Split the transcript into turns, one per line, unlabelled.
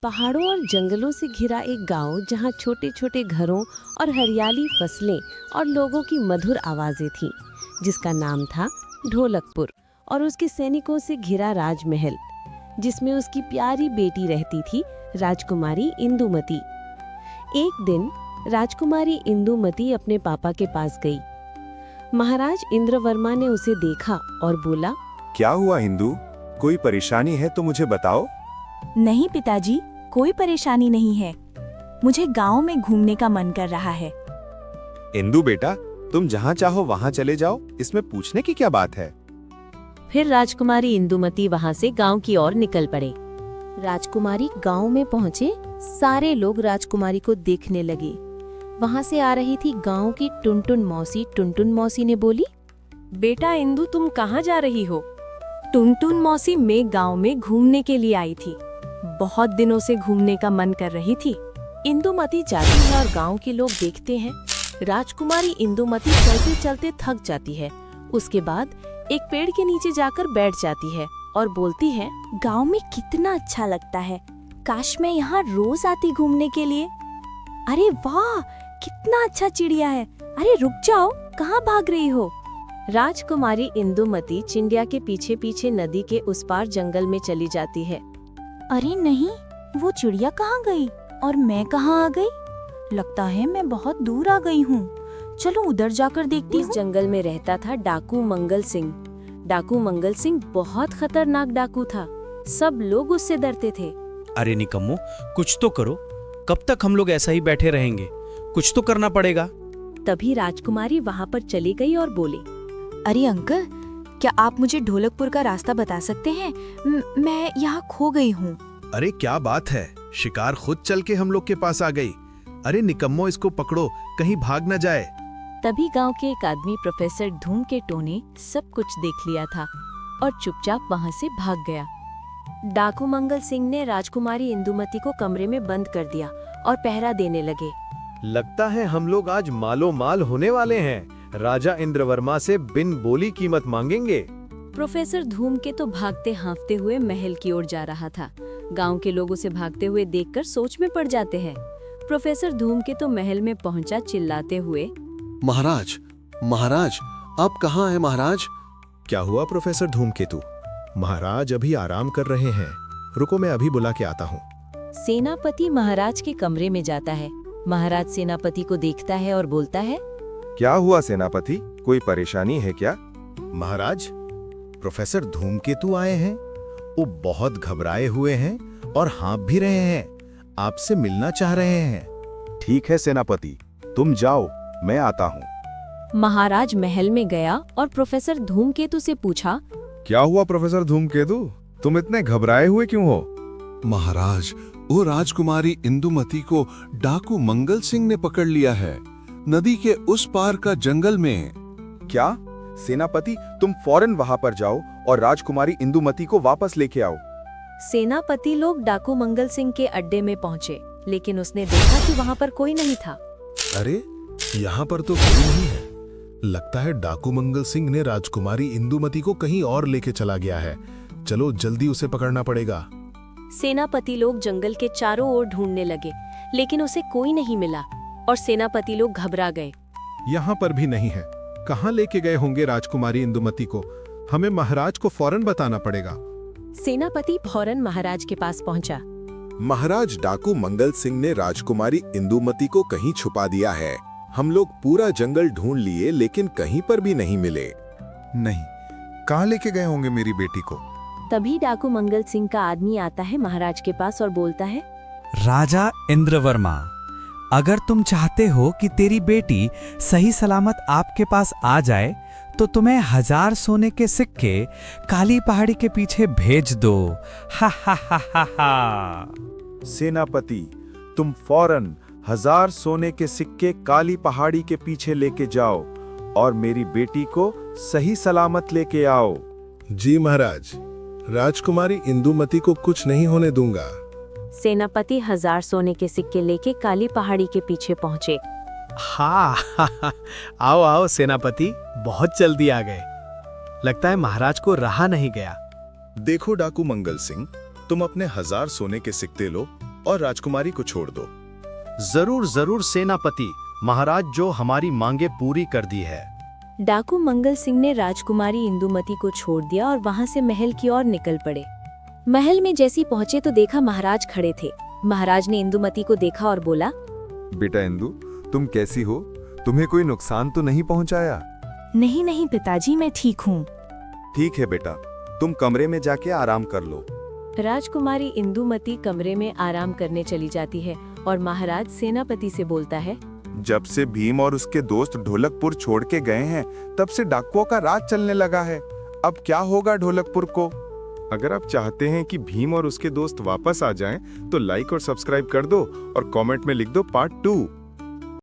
पहाड़ों और जंगलों से घिरा एक गांव जहां छोटे छोटे घरों और हरियाली फसलें और लोगों की मधुर आवाजें थीं, जिसका नाम था ढोलकपुर। और उसके सैनिकों से घिरा राजमहल, जिसमें उसकी प्यारी बेटी रहती थी, राजकुमारी इंदुमती। एक दिन राजकुमारी इंदुमती अपने पापा के पास गई। महाराज इंद्रवर्मा ने उसे देखा और बोला,
क्या हुआ इंदु? कोई परेशानी है तो मुझे बताओ।
नहीं पिताजी, कोई परेशानी नहीं है। मुझे गांव में घूमने का मन कर रहा है।
इंदु बेटा, तुम जहाँ चाहो वहाँ चले जाओ, इसमें पूछने की क्या बात है।
फिर राजकुमारी इंदुमती वहां से गांव की ओर निकल पड़े।
राजकुमारी गांव में पहुंचे। सारे लोग राजकुमारी को देखने लगे। वहां से आ रही थी गांव की टुनटुन मौसी। टुनटुन मौसी ने बोली,
बेटा इंदु, तुम कहाँ जा रही हो? टुनटुन मौसी, मैं गांव में घूमने के लिए आई थी। बहुत दिनों से घूमने का मन कर रही थी।
इंदुमती जाती है और गांव के लोग देखते हैं। राजकुमारी इंदुमती चलते चलते थक जाती है। उसके बाद एक पेड़ के नीचे जाकर बैठ जाती है और बोलती है,
गांव में कितना अच्छा लगता है। काश मैं यहाँ रोज आती घूमने के लिए। अरे वाह, कितना अच्छा चिड़िया है। अरे रुक जाओ, कहाँ भाग रही हो?
राजकुमारी इंदुमती चिड़िया के पीछे पीछे नदी के उस पार जंगल में चली जाती है।
अरे नहीं, वो चिड़िया कहाँ गई और मैं कहाँ आ गई? लगता है मैं बहुत दूर आ गई हूँ। चलो उधर जाकर देखती हूँ।
उस जंगल में रहता था डाकू मंगल सिंह। डाकू मंगल सिंह बहुत खतरनाक डाकू था। सब लोग उससे डरते थे।
अरे निकम्मो, कुछ तो करो। कब तक हम लोग ऐसा ही बैठे रहेंगे? कुछ तो करना पड़ेगा।
तभी राजकुमारी वहाँ पर चली गई और बोली,
अरे अंकल, क्या आप मुझे ढोलकपुर का रास्ता बता सकते हैं? मैं यहाँ खो गई हूँ।
अरे क्या बात है, शिकार खुद चल के हम लोग के पास आ गई। अरे निकम्मो, इसको पकड़ो, कहीं भाग न जाए।
तभी गांव के एक आदमी प्रोफेसर धूमकेतु ने सब कुछ देख लिया था और चुपचाप वहां से भाग गया। डाकू मंगल सिंह ने राजकुमारी इंदुमती को कमरे में बंद कर दिया और पहरा देने लगे।
लगता है हम लोग आज मालो माल होने वाले हैं। राजा इंद्रवर्मा से बिन बोली कीमत मांगेंगे।
प्रोफेसर धूमकेतु भागते हाँफते हुए महल की ओर जा रहा था। गांव के लोग उसे भागते हुए देखकर सोच में पड़ जाते हैं। प्रोफेसर धूमकेतु महल में पहुंचा चिल्लाते हुए,
महाराज, महाराज, आप कहाँ हैं महाराज?
क्या हुआ प्रोफेसर धूमकेतु? महाराज अभी आराम कर रहे हैं। रुको, मैं अभी बुला के आता हूँ।
सेनापति महाराज के कमरे में जाता है। महाराज सेनापति को देखता है और बोलता है,
क्या हुआ सेनापति, कोई परेशानी है क्या?
महाराज, प्रोफेसर धूमकेतु आए हैं। वो बहुत घबराए हुए हैं और हाँफ भी रहे हैं। आपसे मिलना चाह रहे हैं।
ठीक है सेनापति, तुम जाओ, मैं आता हूँ।
महाराज महल में गया और प्रोफेसर धूमकेतु से पूछा,
क्या हुआ प्रोफेसर धूमकेतु, तुम इतने घबराए हुए क्यों हो?
महाराज, वो राजकुमारी इंदुमती को डाकू मंगल सिंह ने पकड़ लिया है, नदी के उस पार का जंगल में।
क्या? सेनापति, तुम फौरन वहाँ पर जाओ और राजकुमारी इंदुमती को वापस लेके आओ।
सेनापति लोग डाकू मंगल सिंह के अड्डे में पहुँचे, लेकिन उसने देखा कि वहाँ पर कोई नहीं था।
अरे यहाँ पर तो कोई नहीं है। लगता है डाकू मंगल सिंह ने राजकुमारी इंदुमती को कहीं और लेके चला गया है। चलो जल्दी उसे पकड़ना पड़ेगा।
सेनापति लोग जंगल के चारों ओर ढूंढने लगे, लेकिन उसे कोई नहीं मिला और सेनापति लोग घबरा गए।
यहाँ पर भी नहीं है। कहाँ लेके गए होंगे राजकुमारी इंदुमती को? हमें महाराज को फौरन बताना पड़ेगा।
सेनापति फौरन महाराज के पास पहुंचा।
महाराज, डाकू मंगल सिंह ने राजकुमारी इंदुमती को कहीं छुपा दिया है। हम लोग पूरा जंगल ढूंढ लिए, लेकिन कहीं पर भी नहीं मिले।
नहीं, कहाँ लेके गए होंगे मेरी बेटी को?
तभी डाकू मंगल सिंह का आदमी आता है महाराज के पास और बोलता है,
राजा इंद्रवर्मा, अगर तुम चाहते हो कि तेरी बेटी सही सलामत आपके पास आ जाए, तो तुम्हें 1000 सोने के सिक्के काली पहाड़ी के पीछे भेज दो। हा हा हा हा हा।
सेनापति, तुम फौरन 1000 सोने के सिक्के काली पहाड़ी के पीछे लेके जाओ और मेरी बेटी को सही सलामत लेके आओ।
जी महाराज, राजकुमारी इंदुमती को कुछ नहीं होने दूंगा।
सेनापति 1000 सोने के सिक्के लेके काली पहाड़ी के पीछे पहुंचे।
हाँ आओ आओ सेनापति, बहुत जल्दी आ गए। लगता है महाराज को रहा नहीं गया।
देखो डाकू मंगल सिंह, तुम अपने 1000 सोने के सिक्के लो और राजकुमारी को छोड़ दो।
जरूर जरूर सेनापति, महाराज जो हमारी मांगे पूरी कर दी है।
डाकू मंगल सिंह ने राजकुमारी इंदुमती को छोड़ दिया और वहां से महल की ओर निकल पड़े। महल में जैसी पहुंचे तो देखा महाराज खड़े थे। महाराज ने इंदुमती को देखा और बोला,
बेटा इंदु, तुम कैसी हो? तुम्हें कोई नुकसान तो नहीं पहुंचाया?
नहीं नहीं पिताजी, मैं ठीक हूँ।
ठीक है बेटा, तुम कमरे में जाके आराम कर लो।
राजकुमारी इंदुमती कमरे में आराम करने चली जाती है और महाराज सेनापति से बोलता है,
जब से भीम और उसके दोस्त ढोलकपुर छोड़ के गए हैं, तब से डाकुओं का राज चलने लगा है। अब क्या होगा ढोलकपुर को?
अगर आप चाहते हैं कि भीम और उसके दोस्त वापस आ जाएं, तो लाइक और सब्सक्राइब कर दो और कमेंट में लिख दो पार्ट 2।